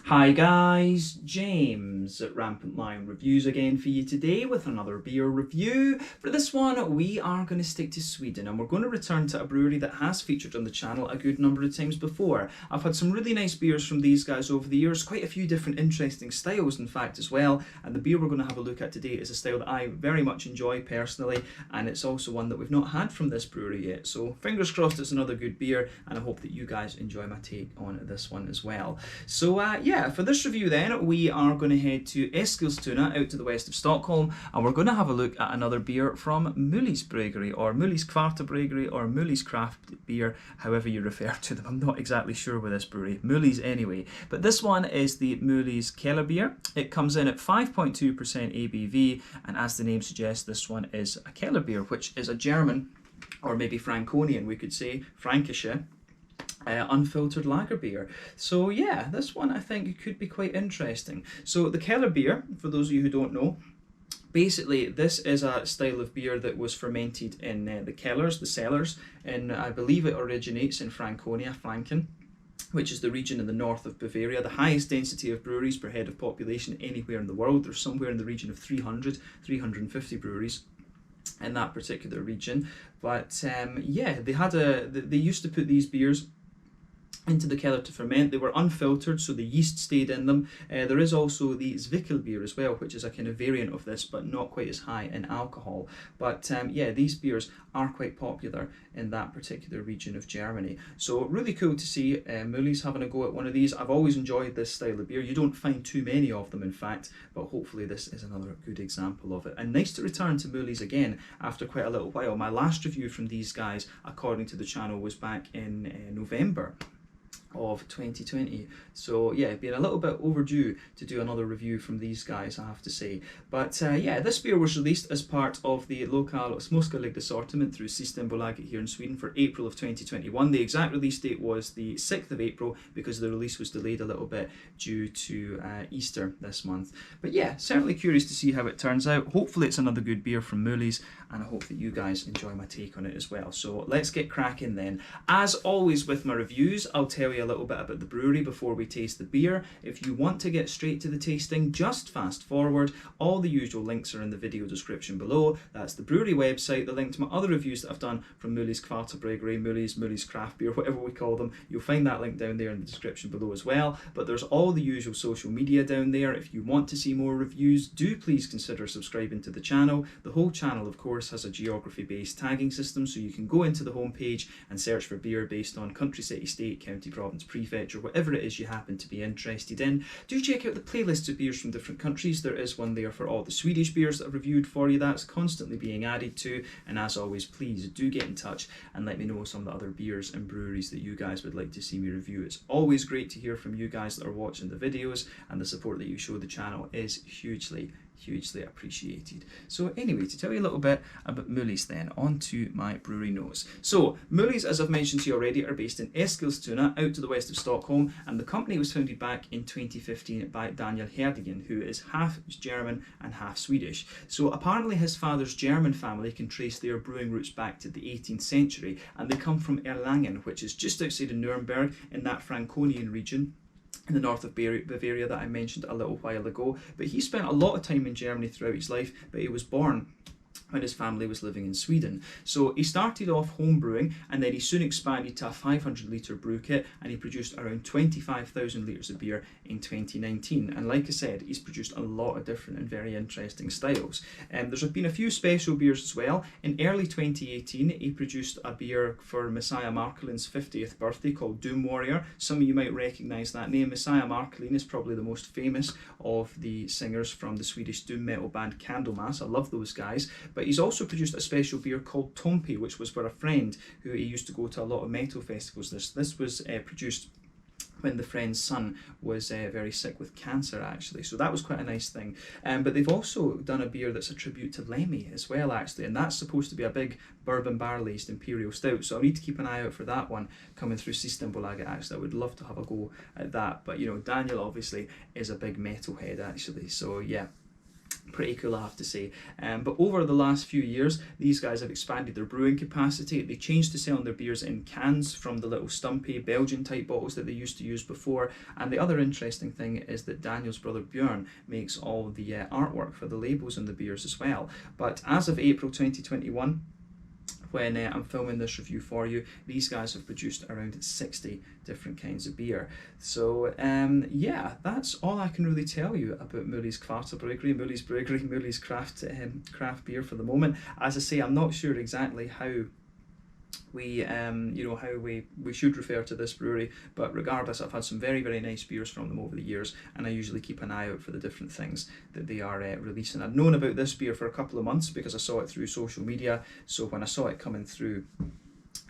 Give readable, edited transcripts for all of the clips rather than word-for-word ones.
Hi guys, James at Rampant Lion Reviews again for you today with another beer review. For this one, we are going to stick to Sweden and we're going to return to a brewery that has featured on the channel a good number of times before. I've had some really nice beers from these guys over the years, quite a few different interesting styles in fact as well, and the beer we're going to have a look at today is a style that I very much enjoy personally, and it's also one that we've not had from this brewery yet, so fingers crossed it's another good beer, and I hope that you guys enjoy my take on this one as well. So yeah, for this review then, we are going to head to Eskilstuna, out to the west of Stockholm, and we're going to have a look at another beer from Möllys Kvarterbryggeri, or Möllys Kvarterbryggeri, or Möllys Craft Beer, however you refer to them. I'm not exactly sure with this brewery. Möllys anyway. But this one is the Möllys Kellerbier. It comes in at 5.2% ABV, and as the name suggests, this one is a Kellerbier, which is a German, or maybe Franconian, we could say, Frankische, unfiltered lager beer. So yeah, this one I think could be quite interesting. So the Kellerbier, for those of you who don't know, basically this is a style of beer that was fermented in the Kellers, the cellars, and I believe it originates in Franconia, Franken, which is the region in the north of Bavaria, the highest density of breweries per head of population anywhere in the world. There's somewhere in the region of 350 breweries in that particular region. But yeah, they used to put these beers into the cellar to ferment. They were unfiltered, so the yeast stayed in them. There is also the Zwickelbier as well, which is a kind of variant of this, but not quite as high in alcohol. But yeah, these beers are quite popular in that particular region of Germany. So really cool to see Möllys having a go at one of these. I've always enjoyed this style of beer. You don't find too many of them, in fact, but hopefully this is another good example of it. And nice to return to Möllys again after quite a little while. My last review from these guys, according to the channel, was back in November of 2020. So yeah, been a little bit overdue to do another review from these guys, I have to say. But yeah, this beer was released as part of the Lokal Småskalig assortment through Systembolaget here in Sweden for April of 2021. The exact release date was the 6th of April because the release was delayed a little bit due to Easter this month. But yeah, certainly curious to see how it turns out. Hopefully it's another good beer from Möllys, and I hope that you guys enjoy my take on it as well. So let's get cracking then. As always with my reviews, I'll tell you a little bit about the brewery before we taste the beer. If you want to get straight to the tasting, just fast forward. All the usual links are in the video description below. That's the brewery website, the link to my other reviews that I've done from Möllys Kvarterbryggeri, Möllys Craft Beer, whatever we call them. You'll find that link down there in the description below as well. But there's all the usual social media down there. If you want to see more reviews, do please consider subscribing to the channel. The whole channel, of course, has a geography-based tagging system, so you can go into the homepage and search for beer based on country, city, state, county, province, prefecture, whatever it is you happen to be interested in. Do check out the playlists of beers from different countries. There is one there for all the Swedish beers that I've reviewed for you. That's constantly being added to. And as always, please do get in touch and let me know some of the other beers and breweries that you guys would like to see me review. It's always great to hear from you guys that are watching the videos, and the support that you show the channel is hugely appreciated. So anyway, to tell you a little bit about Möllys then, on to my brewery notes. So Möllys, as I've mentioned to you already, are based in Eskilstuna, out to the west of Stockholm, and the company was founded back in 2015 by Daniel Herdigen, who is half German and half Swedish. So apparently his father's German family can trace their brewing roots back to the 18th century, and they come from Erlangen, which is just outside of Nuremberg in that Franconian region in the north of Bavaria that I mentioned a little while ago. But he spent a lot of time in Germany throughout his life, but he was born when his family was living in Sweden. So he started off home brewing, and then he soon expanded to a 500 litre brew kit, and he produced around 25,000 litres of beer in 2019. And like I said, he's produced a lot of different and very interesting styles. There's been a few special beers as well. In early 2018, he produced a beer for Messiah Markelin's 50th birthday called Doom Warrior. Some of you might recognise that name. Messiah Markelin is probably the most famous of the singers from the Swedish doom metal band Candlemass. I love those guys. But he's also produced a special beer called Tompi, which was for a friend who he used to go to a lot of metal festivals. This was produced when the friend's son was very sick with cancer, actually. So that was quite a nice thing. But they've also done a beer that's a tribute to Lemmy as well, actually. And that's supposed to be a big bourbon barrel-aged imperial stout. So I need to keep an eye out for that one coming through Systembolaget, actually. I would love to have a go at that. But, you know, Daniel obviously is a big metalhead, actually. So, yeah. Pretty cool, I have to say. But over the last few years, these guys have expanded their brewing capacity. They changed to selling their beers in cans from the little stumpy Belgian type bottles that they used to use before. And the other interesting thing is that Daniel's brother Björn makes all the artwork for the labels on the beers as well. But as of April 2021, when I'm filming this review for you, these guys have produced around 60 different kinds of beer. So yeah, that's all I can really tell you about Möllys Kvarterbryggeri, Möllys Brewery, Möllys craft beer for the moment. As I say, I'm not sure exactly how we how we should refer to this brewery, but regardless, I've had some very, very nice beers from them over the years, and I usually keep an eye out for the different things that they are releasing. I'd known about this beer for a couple of months because I saw it through social media, so when I saw it coming through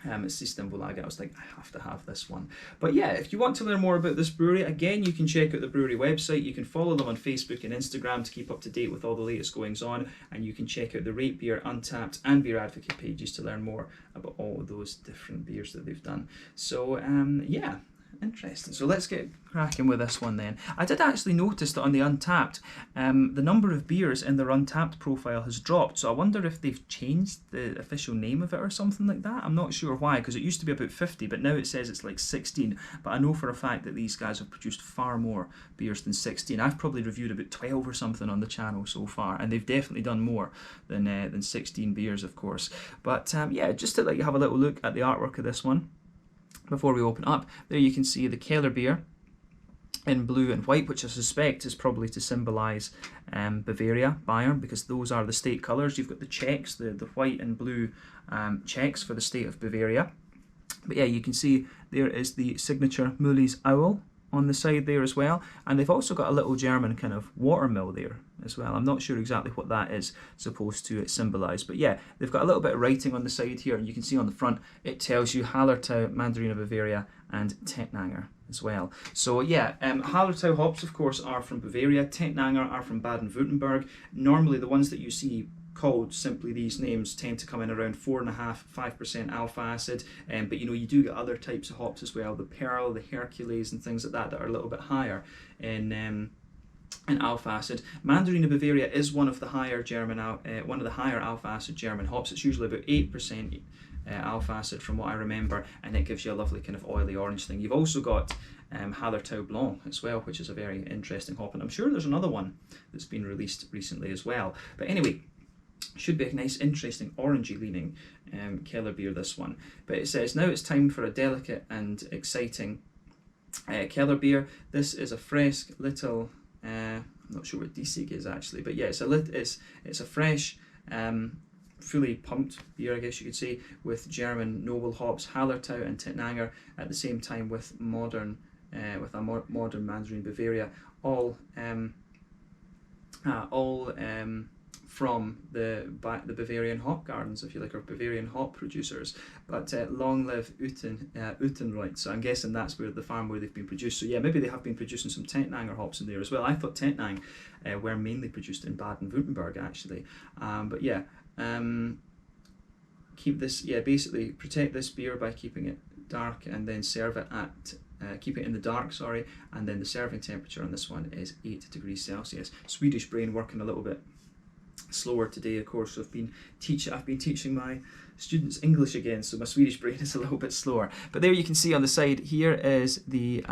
Systembolaget, I was like, I have to have this one. But yeah, if you want to learn more about this brewery, again, you can check out the brewery website. You can follow them on Facebook and Instagram to keep up to date with all the latest goings on, and you can check out the Rate Beer, Untappd and Beer Advocate pages to learn more about all of those different beers that they've done. So yeah, interesting. So let's get cracking with this one then. I did actually notice that on the Untappd, the number of beers in their Untappd profile has dropped. So I wonder if they've changed the official name of it or something like that. I'm not sure why, because it used to be about 50, but now it says it's like 16. But I know for a fact that these guys have produced far more beers than 16. I've probably reviewed about 12 or something on the channel so far, and they've definitely done more than 16 beers, of course. But yeah, just to let you have a little look at the artwork of this one before we open up, there you can see the Kellerbier in blue and white, which I suspect is probably to symbolise Bavaria, Bayern, because those are the state colours. You've got the checks, the white and blue checks for the state of Bavaria. But yeah, you can see there is the signature Möllys owl on the side there as well, and they've also got a little German kind of watermill there as well. I'm not sure exactly what that is supposed to symbolise, but yeah, they've got a little bit of writing on the side here, and you can see on the front it tells you Hallertau, Mandarina Bavaria and Tettnanger as well. So yeah, Hallertau hops of course are from Bavaria, Tettnanger are from Baden-Württemberg. Normally the ones that you see called simply these names tend to come in around 4.5–5% alpha acid, but you know, you do get other types of hops as well, the Pearl, the Hercules and things like that that are a little bit higher in alpha acid. Mandarina Bavaria is one of the higher alpha acid German hops. It's usually about 8% alpha acid from what I remember, and it gives you a lovely kind of oily orange thing. You've also got Hallertau Blanc as well, which is a very interesting hop, and I'm sure there's another one that's been released recently as well. But anyway, should be a nice, interesting, orangey leaning Kellerbier, this one. But it says, now it's time for a delicate and exciting Kellerbier. This is a fresh little, I'm not sure what Diesig is actually, but yeah, it's a fresh, fully pumped beer, I guess you could say, with German noble hops, Hallertau and Tettnanger, at the same time with a modern Mandarin Bavaria, all from the Bavarian hop gardens, if you like, or Bavarian hop producers. But long live Utenreuth. So I'm guessing that's where the farm where they've been produced. So yeah, maybe they have been producing some Tettnanger hops in there as well. I thought Tettnang were mainly produced in Baden-Württemberg actually. But yeah, basically protect this beer by keeping it dark and then serve it at keep it in the dark, sorry, and then the serving temperature on this one is 8 degrees Celsius. Swedish brain working a little bit slower today, of course. I've been teaching my students English again, so my Swedish brain is a little bit slower. But there you can see on the side here is the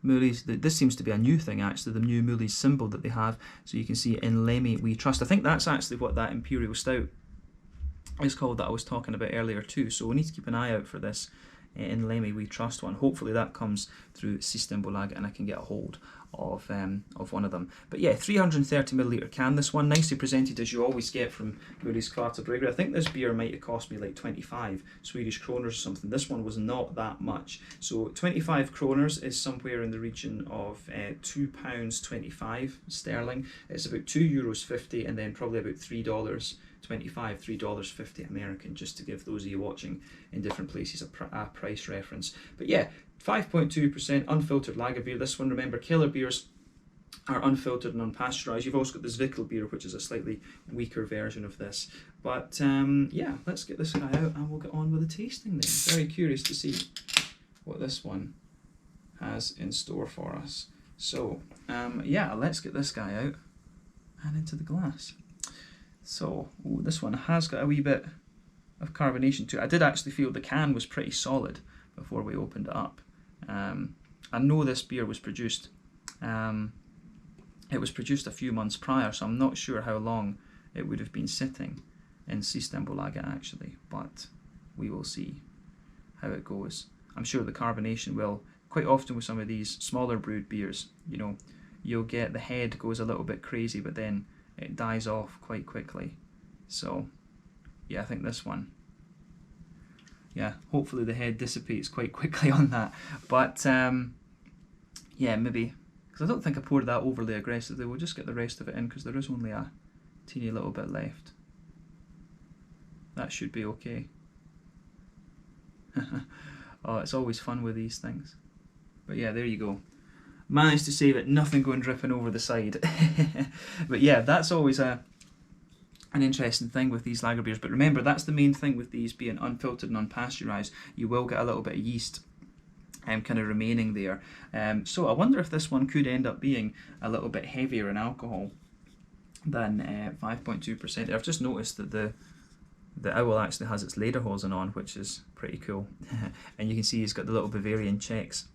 Möllys. This seems to be a new thing actually, the new Möllys symbol that they have. So you can see in Lemmy we trust. I think that's actually what that Imperial Stout is called that I was talking about earlier too. So we need to keep an eye out for this in Lemmy we trust one. Hopefully that comes through Systembolaget and I can get a hold of one of them. But yeah, 330ml can, this one, nicely presented as you always get from Möllys Kvarterbryggeri. I think this beer might have cost me like 25 Swedish kroners or something. This one was not that much. So 25 kroners is somewhere in the region of £2.25 sterling. It's about €2.50 and then probably about $3.25, $3.50 American, just to give those of you watching in different places a price reference. But yeah, 5.2% unfiltered lager beer. This one, remember, Kellerbiers are unfiltered and unpasteurized. You've also got this Vickelbier, which is a slightly weaker version of this. But yeah, let's get this guy out and we'll get on with the tasting then. Very curious to see what this one has in store for us. So yeah, let's get this guy out and into the glass. So this one has got a wee bit of carbonation to it. I did actually feel the can was pretty solid before we opened it up. I know this beer was produced, it was produced a few months prior, so I'm not sure how long it would have been sitting in Systembolaget actually, but we will see how it goes. I'm sure the carbonation will, quite often with some of these smaller brewed beers, you know, you'll get the head goes a little bit crazy, but then it dies off quite quickly. So yeah, I think this one, yeah, hopefully the head dissipates quite quickly on that. But yeah, maybe, because I don't think I poured that overly aggressively. We'll just get the rest of it in because there is only a teeny little bit left. That should be okay. Oh, it's always fun with these things. But yeah, there you go. Managed to save it, nothing going dripping over the side. But yeah, that's always an interesting thing with these lager beers. But remember, that's the main thing with these being unfiltered and unpasteurised. You will get a little bit of yeast kind of remaining there. So I wonder if this one could end up being a little bit heavier in alcohol than 5.2%. I've just noticed that the owl actually has its lederhosen on, which is pretty cool. And you can see he's got the little Bavarian checks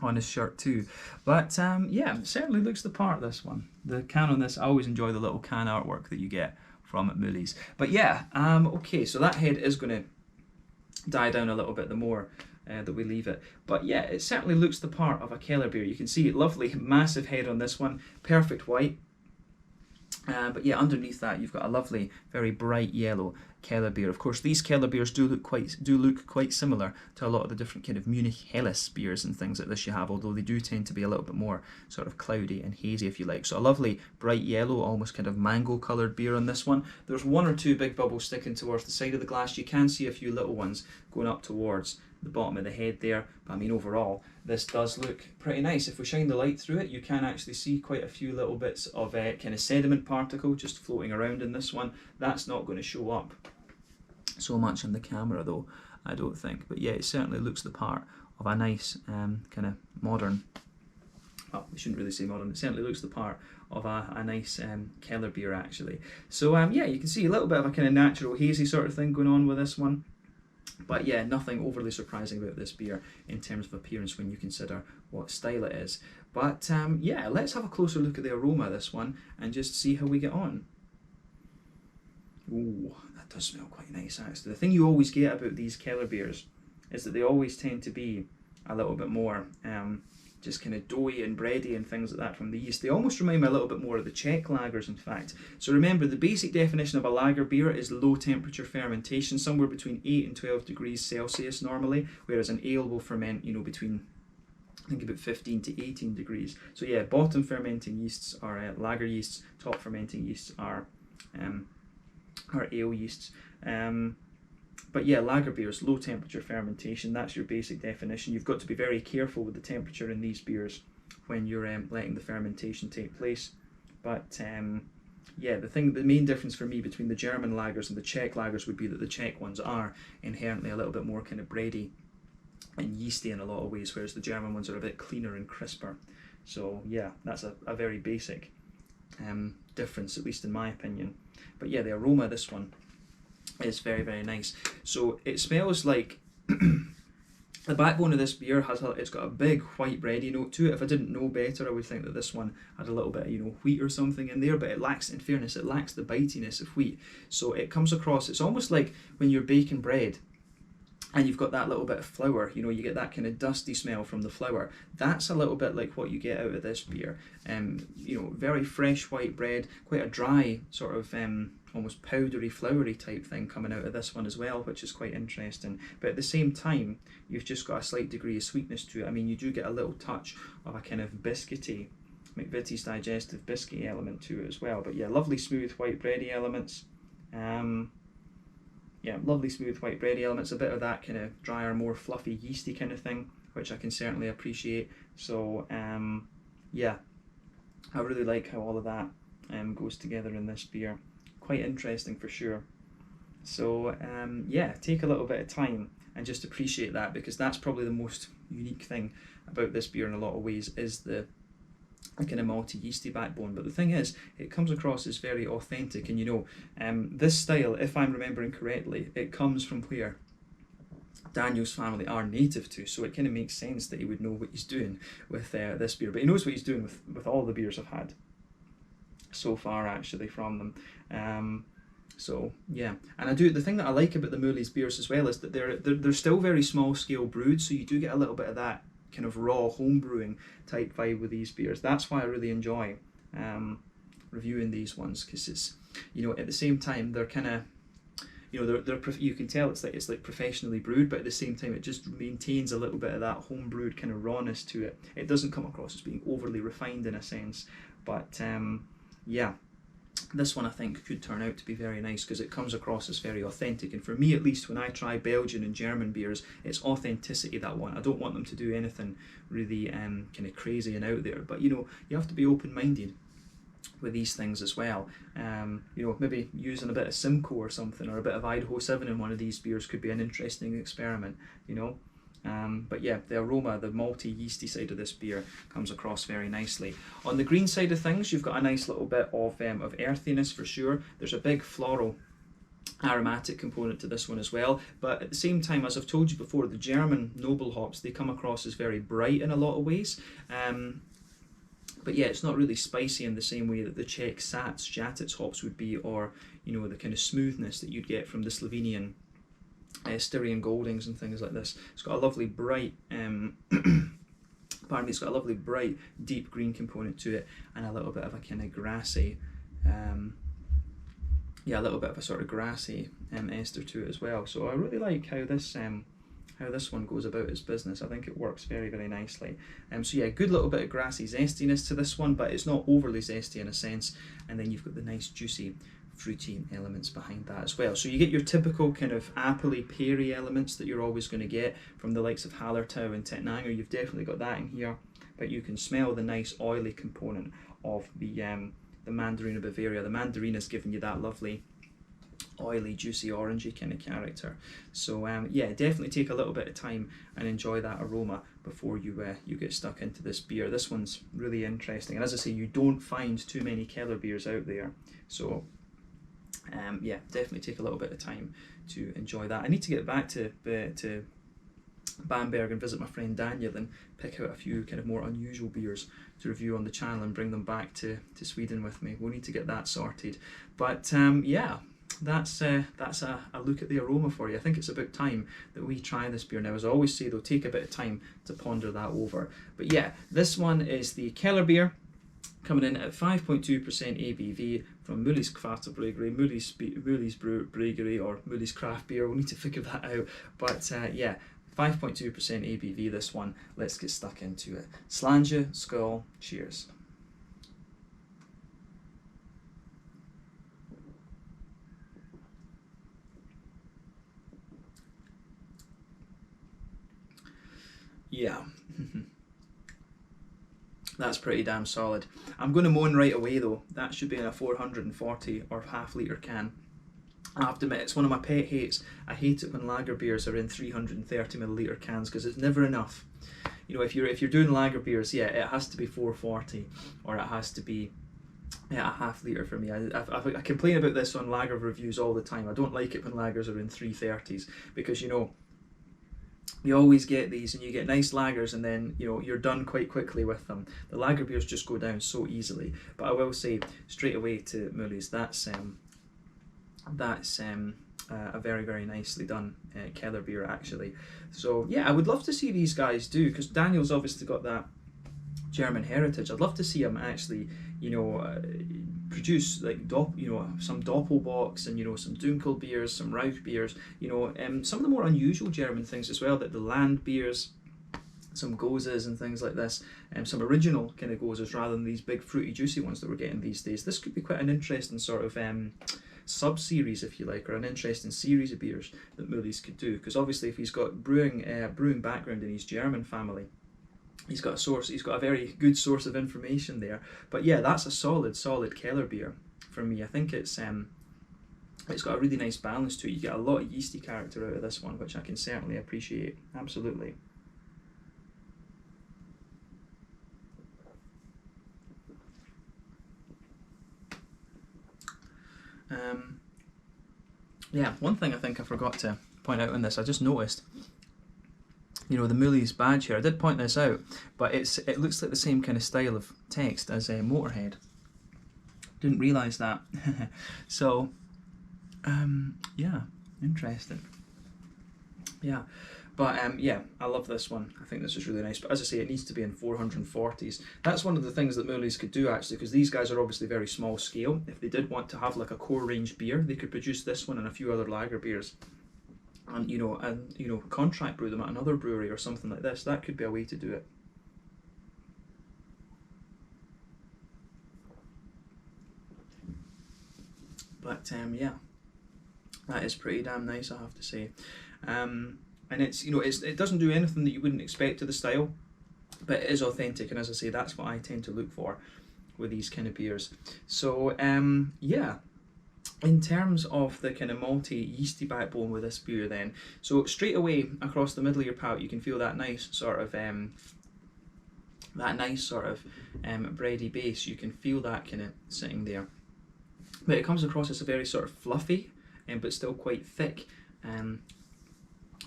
on his shirt too. But yeah, it certainly looks the part, this one. The can on this, I always enjoy the little can artwork that you get from Möllys. But yeah, okay, so that head is going to die down a little bit the more that we leave it. But yeah, it certainly looks the part of a Kellerbier. You can see lovely massive head on this one, perfect white. But yeah, underneath that you've got a lovely, very bright yellow Kellerbier. Of course, these Kellerbiers do look quite similar to a lot of the different kind of Munich Helles beers and things like this you have, although they do tend to be a little bit more sort of cloudy and hazy, if you like. So a lovely bright yellow, almost kind of mango coloured beer on this one. There's one or two big bubbles sticking towards the side of the glass. You can see a few little ones going up towards the bottom of the head there, but I mean overall this does look pretty nice. If we shine the light through it, you can actually see quite a few little bits of kind of sediment particle just floating around in this one. That's not going to show up so much on the camera though, I don't think, but yeah, it certainly looks the part of a nice kind of modern, well, we shouldn't really say modern, it certainly looks the part of a nice Kellerbier actually. So yeah, you can see a little bit of a kind of natural hazy sort of thing going on with this one. But yeah, nothing overly surprising about this beer in terms of appearance when you consider what style it is. But yeah, let's have a closer look at the aroma of this one and just see how we get on. Ooh, that does smell quite nice actually. The thing you always get about these Kellerbiers is that they always tend to be a little bit more just kind of doughy and bready and things like that from the yeast. They almost remind me a little bit more of the Czech lagers, in fact. So remember, the basic definition of a lager beer is low temperature fermentation, somewhere between 8 and 12 degrees Celsius normally, whereas an ale will ferment, you know, between, I think, about 15 to 18 degrees. So yeah, bottom fermenting yeasts are lager yeasts, top fermenting yeasts are ale yeasts. But yeah, lager beers, low temperature fermentation, that's your basic definition. You've got to be very careful with the temperature in these beers when you're letting the fermentation take place. But yeah, the main difference for me between the German lagers and the Czech lagers would be that the Czech ones are inherently a little bit more kind of bready and yeasty in a lot of ways, whereas the German ones are a bit cleaner and crisper. So yeah, that's a very basic difference, at least in my opinion. But yeah, the aroma of this one is very, very nice. So it smells like the backbone of this beer it's got a big white bready note to it. If I didn't know better, I would think that this one had a little bit of, you know, wheat or something in there, but it lacks, in fairness, it lacks the bitiness of wheat. So it comes across, it's almost like when you're baking bread and you've got that little bit of flour, you know, you get that kind of dusty smell from the flour. That's a little bit like what you get out of this beer. You know, very fresh white bread, quite a dry sort of almost powdery, floury type thing coming out of this one as well, which is quite interesting. But at the same time, you've just got a slight degree of sweetness to it. I mean, you do get a little touch of a kind of biscuity, McVitie's digestive biscuity element to it as well. But yeah, lovely smooth white bready elements. Yeah, lovely smooth white bready elements, a bit of that kind of drier, more fluffy, yeasty kind of thing, which I can certainly appreciate. So yeah, I really like how all of that goes together in this beer. Quite interesting for sure. So yeah, take a little bit of time and just appreciate that, because that's probably the most unique thing about this beer in a lot of ways, is the a kind of malty yeasty backbone. But the thing is, it comes across as very authentic, and you know, this style, if I'm remembering correctly, it comes from where Daniel's family are native to, so it kind of makes sense that he would know what he's doing with this beer. But he knows what he's doing with all the beers I've had so far, actually, from them. So yeah, and the thing that I like about the Möllys beers as well is that they're still very small scale brewed, so you do get a little bit of that kind of raw home brewing type vibe with these beers. That's why I really enjoy reviewing these ones, because it's, you know, at the same time they're kind of, you know, you can tell it's like professionally brewed, but at the same time it just maintains a little bit of that home brewed kind of rawness to it. It doesn't come across as being overly refined in a sense, but yeah, this one I think could turn out to be very nice because it comes across as very authentic. And for me, at least, when I try Belgian and German beers, it's authenticity that one. I don't want them to do anything really kind of crazy and out there, but you know, you have to be open-minded with these things as well. You know, maybe using a bit of Simcoe or something, or a bit of Idaho 7 in one of these beers could be an interesting experiment, you know. But yeah, the aroma, the malty yeasty side of this beer comes across very nicely. On the green side of things, you've got a nice little bit of earthiness for sure. There's a big floral aromatic component to this one as well, but at the same time, as I've told you before, the German noble hops, they come across as very bright in a lot of ways. But yeah, it's not really spicy in the same way that the Czech Sats, Jatets hops would be, or you know, the kind of smoothness that you'd get from the Slovenian Styrian Goldings and things like this. It's got a lovely bright, pardon me, it's got a lovely bright, deep green component to it, and a little bit of a kind of grassy, yeah, a little bit of a sort of grassy ester to it as well. So I really like how this one goes about its business. I think it works very, very nicely. So yeah, good little bit of grassy zestiness to this one, but it's not overly zesty in a sense. And then you've got the nice juicy fruity elements behind that as well. So you get your typical kind of appley, peary elements that you're always going to get from the likes of Hallertau and Tettnanger. You've definitely got that in here, but you can smell the nice oily component of the Mandarina Bavaria. The Mandarina's giving you that lovely oily, juicy, orangey kind of character. So yeah, definitely take a little bit of time and enjoy that aroma before you get stuck into this beer. This one's really interesting, and as I say, you don't find too many Kellerbiers out there. So yeah, definitely take a little bit of time to enjoy that. I need to get back to Bamberg and visit my friend Daniel and pick out a few kind of more unusual beers to review on the channel and bring them back to Sweden with me. We'll need to get that sorted. But yeah, that's a look at the aroma for you. I think it's about time that we try this beer now. As I always say though, take a bit of time to ponder that over. But yeah, this one is the Kellerbier, coming in at 5.2% ABV from Möllys Kvarterbryggeri, Möllys Brewery, or Möllys Craft Beer. We'll need to figure that out. But yeah, 5.2% ABV this one. Let's get stuck into it. Slange, skull, cheers. Yeah. That's pretty damn solid. I'm going to moan right away though, that should be in a 440 or half litre can. I have to admit, it's one of my pet hates. I hate it when lager beers are in 330ml cans because it's never enough. You know, if you're doing lager beers, yeah, it has to be 440 or it has to be a half litre for me. I complain about this on lager reviews all the time. I don't like it when lagers are in 330s because, you know, you always get these and you get nice lagers and then, you know, you're done quite quickly with them. The lager beers just go down so easily. But I will say straight away to Möllys, that's a very, very nicely done Kellerbier actually. So yeah, I would love to see these guys do, because Daniel's obviously got that German heritage. I'd love to see him actually, you know, produce like some Doppelbocks and, you know, some Dunkel beers, some Rauch beers, you know, some of the more unusual German things as well, that the land beers, some Goses and things like this, and some original kind of Goses rather than these big fruity juicy ones that we're getting these days. This could be quite an interesting sort of sub-series, if you like, or an interesting series of beers that Möllys could do, because obviously if he's got brewing background in his German family, he's got a very good source of information there. But yeah, that's a solid Kellerbier for me. I think it's got a really nice balance to it. You get a lot of yeasty character out of this one, which I can certainly appreciate. Absolutely. Yeah, one thing I think I forgot to point out in this, I just noticed, you know, the Möllys badge here. I did point this out, but it looks like the same kind of style of text as Motorhead. Didn't realise that. So, yeah, interesting. Yeah, but yeah, I love this one. I think this is really nice. But as I say, it needs to be in 440s. That's one of the things that Möllys could do actually, because these guys are obviously very small scale. If they did want to have like a core range beer, they could produce this one and a few other lager beers, and you know, contract brew them at another brewery or something like this. That could be a way to do it. But yeah, that is pretty damn nice, I have to say. And it's, you know, it doesn't do anything that you wouldn't expect to the style, but it is authentic, and as I say, that's what I tend to look for with these kind of beers. So yeah, in terms of the kind of malty, yeasty backbone with this beer then, so straight away across the middle of your palate you can feel that nice sort of bready base. You can feel that kind of sitting there, but it comes across as a very sort of fluffy but still quite thick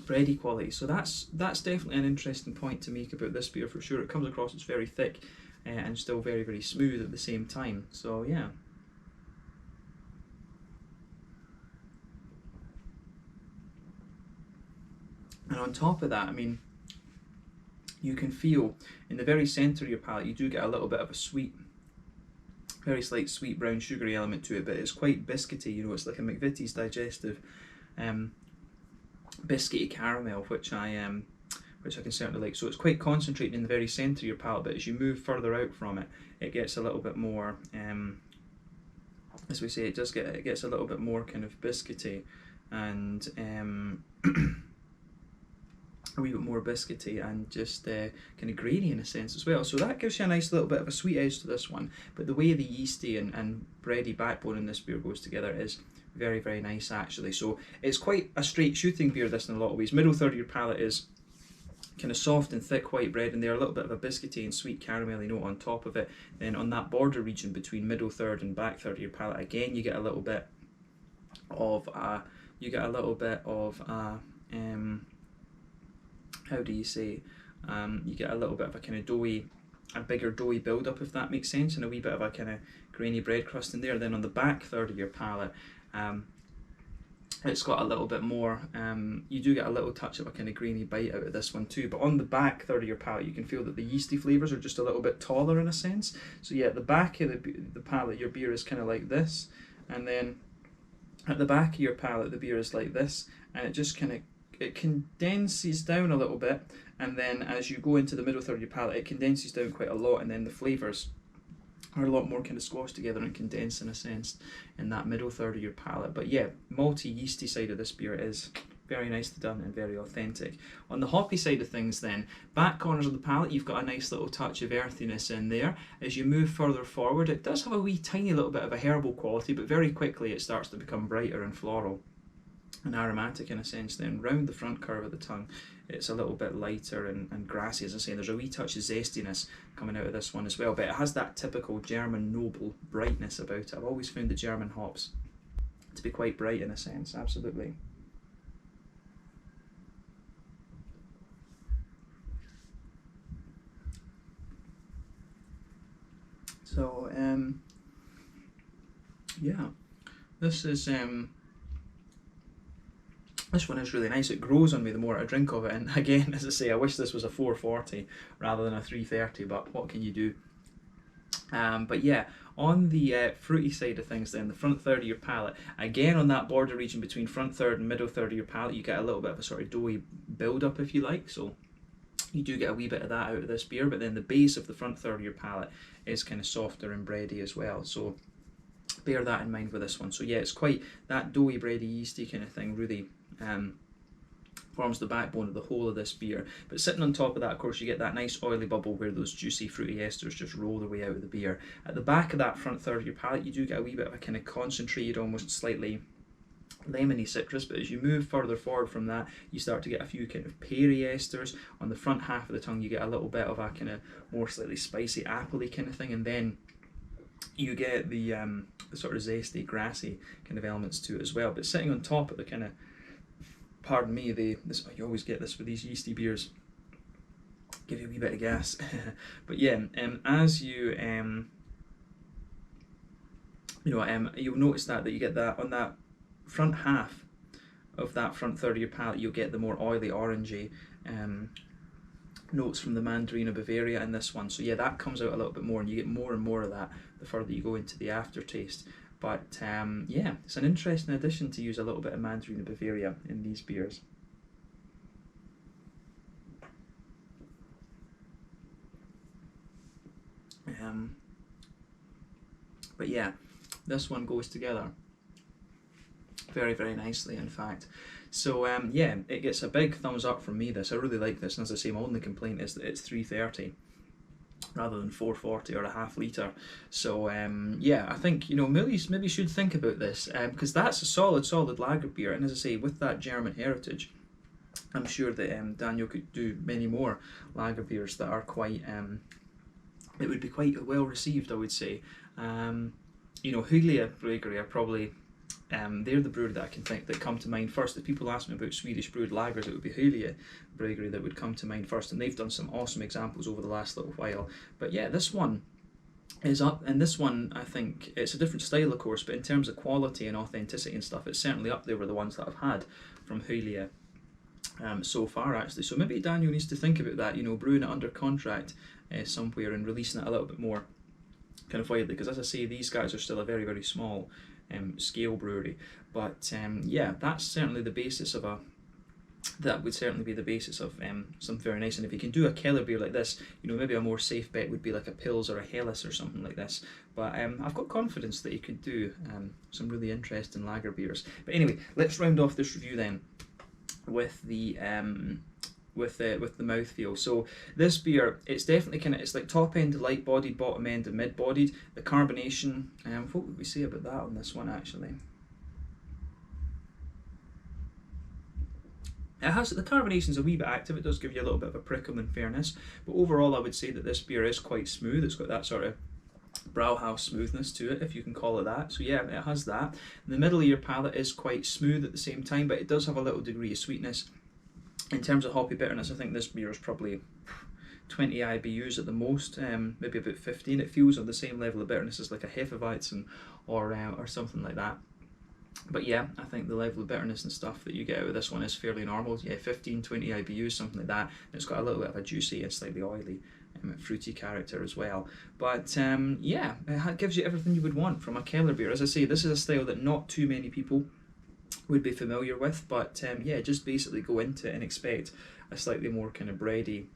bready quality. So that's definitely an interesting point to make about this beer for sure. It comes across as very thick and still very, very smooth at the same time. So yeah. And on top of that, I mean, you can feel in the very centre of your palate, you do get a little bit of a sweet, very slight sweet brown sugary element to it, but it's quite biscuity, you know, it's like a McVitie's digestive biscuity caramel, which I can certainly like. So it's quite concentrated in the very centre of your palate, but as you move further out from it, it gets a little bit more, as we say, it gets a little bit more kind of biscuity and a wee bit more biscuity and just kind of grainy in a sense as well. So that gives you a nice little bit of a sweet edge to this one. But the way the yeasty and bready backbone in this beer goes together is very, very nice actually. So it's quite a straight shooting beer, this, in a lot of ways. Middle third of your palate is kind of soft and thick white bread, and there a little bit of a biscuity and sweet caramelly note on top of it. Then on that border region between middle third and back third of your palate, again you get a little bit of how do you say, you get a little bit of a kind of doughy, a bigger doughy build up, if that makes sense, and a wee bit of a kind of grainy bread crust in there. Then on the back third of your palate, it's got a little bit more, you do get a little touch of a kind of grainy bite out of this one too, but on the back third of your palate you can feel that the yeasty flavours are just a little bit taller in a sense. So yeah, at the back of the palate your beer is kind of like this, and then at the back of your palate the beer is like this, and it just kind of, it condenses down a little bit, and then as you go into the middle third of your palate it condenses down quite a lot, and then the flavours are a lot more kind of squashed together and condensed in a sense in that middle third of your palate. But yeah, malty yeasty side of this beer is very nicely done and very authentic. On the hoppy side of things then, back corners of the palate you've got a nice little touch of earthiness in there. As you move further forward it does have a wee tiny little bit of a herbal quality, but very quickly it starts to become brighter and floral and aromatic in a sense. Then round the front curve of the tongue it's a little bit lighter and grassy, as I say. There's a wee touch of zestiness coming out of this one as well, but it has that typical German noble brightness about it. I've always found the German hops to be quite bright in a sense, absolutely. So yeah, this is this one is really nice. It grows on me the more I drink of it, and again, as I say, I wish this was a 440 rather than a 330, but what can you do? But yeah, on the fruity side of things then, the front third of your palate, again on that border region between front third and middle third of your palate, you get a little bit of a sort of doughy build up, if you like, so you do get a wee bit of that out of this beer, but then the base of the front third of your palate is kind of softer and bready as well, so bear that in mind with this one. So yeah, it's quite that doughy, bready, yeasty kind of thing really forms the backbone of the whole of this beer. But sitting on top of that, of course, you get that nice oily bubble where those juicy fruity esters just roll their way out of the beer. At the back of that front third of your palate, you do get a wee bit of a kind of concentrated, almost slightly lemony citrus, but as you move further forward from that, you start to get a few kind of peary esters. On the front half of the tongue, you get a little bit of a kind of more slightly spicy, appley kind of thing, and then you get the sort of zesty, grassy kind of elements to it as well. But sitting on top of the kind of, pardon me, you always get this with these yeasty beers, give you a wee bit of gas. But yeah, as you you'll notice that you get that on that front half of that front third of your palate, you'll get the more oily, orangey notes from the Mandarina Bavaria in this one. So yeah, that comes out a little bit more, and you get more and more of that the further you go into the aftertaste. But yeah, it's an interesting addition to use a little bit of Mandarina Bavaria in these beers. But yeah, this one goes together very, very nicely, in fact. So yeah, it gets a big thumbs up from me, this. I really like this, and as I say, my only complaint is that it's 330 rather than 440 or a half litre. So yeah, I think, you know, Möllys maybe should think about this, because that's a solid lager beer, and as I say, with that German heritage, I'm sure that Daniel could do many more lager beers that are quite, it would be quite well received, I would say. You know, Möllys Brewery are probably, they're the brewery that I can think that come to mind first. If people ask me about Swedish brewed lagers, it would be Möllys Brewery that would come to mind first, and they've done some awesome examples over the last little while. But yeah, this one is up, and this one, I think, it's a different style, of course, but in terms of quality and authenticity and stuff, it's certainly up there with the ones that I've had from Möllys so far, actually. So maybe Daniel needs to think about that, you know, brewing it under contract somewhere and releasing it a little bit more kind of widely, because as I say, these guys are still a very, very small scale brewery. But yeah, that's certainly the basis of that would certainly be the basis of something very nice. And if you can do a Kellerbier like this, you know, maybe a more safe bet would be like a Pils or a Helles or something like this. But I've got confidence that you could do some really interesting lager beers. But anyway, let's round off this review then with the mouthfeel. So this beer, it's definitely kind of, it's like top end light bodied, bottom end and mid bodied. The carbonation, what would we say about that on this one actually? It has, the carbonation's a wee bit active, it does give you a little bit of a prickle in fairness, but overall I would say that this beer is quite smooth. It's got that sort of Brauhaus smoothness to it, if you can call it that. So yeah, it has that. The middle of your palate is quite smooth at the same time, but it does have a little degree of sweetness. In terms of hoppy bitterness, I think this beer is probably 20 IBUs at the most, maybe about 15. It feels on the same level of bitterness as like a Hefeweizen or something like that. But yeah, I think the level of bitterness and stuff that you get out of this one is fairly normal. Yeah, 15, 20 IBUs, something like that. And it's got a little bit of a juicy and slightly oily, fruity character as well. But yeah, it gives you everything you would want from a Kellerbier. As I say, this is a style that not too many people would be familiar with, but yeah, just basically go into it and expect a slightly more kind of bready,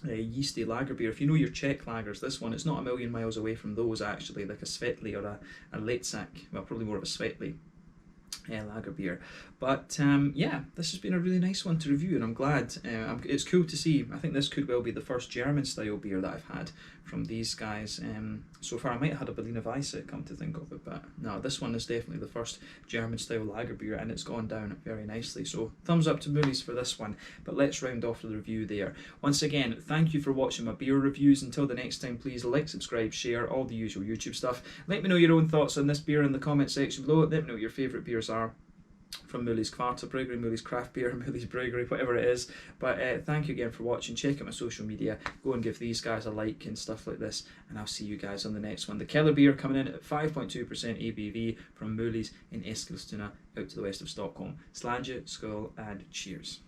yeasty lager beer. If you know your Czech lagers, this one, it's not a million miles away from those actually, like a Svetli or a Letzak, well, probably more of a Svetli lager beer. But yeah, this has been a really nice one to review, and I'm glad. It's cool to see. I think this could well be the first German style beer that I've had from these guys so far. I might have had a Berliner Weisse, come to think of it, but no, this one is definitely the first German style lager beer, and it's gone down very nicely. So thumbs up to Möllys for this one. But let's round off the review there. Once again, thank you for watching my beer reviews. Until the next time, please like, subscribe, share, all the usual YouTube stuff. Let me know your own thoughts on this beer in the comment section below. Let me know what your favourite beers are from Möllys Kvarterbryggeri, Möllys Craft Beer, Möllys Brewery, whatever it is. But thank you again for watching. Check out my social media, go and give these guys a like and stuff like this, and I'll see you guys on the next one. The Kellerbier coming in at 5.2% ABV from Möllys in Eskilstuna, out to the west of Stockholm. Slange, skull, and cheers.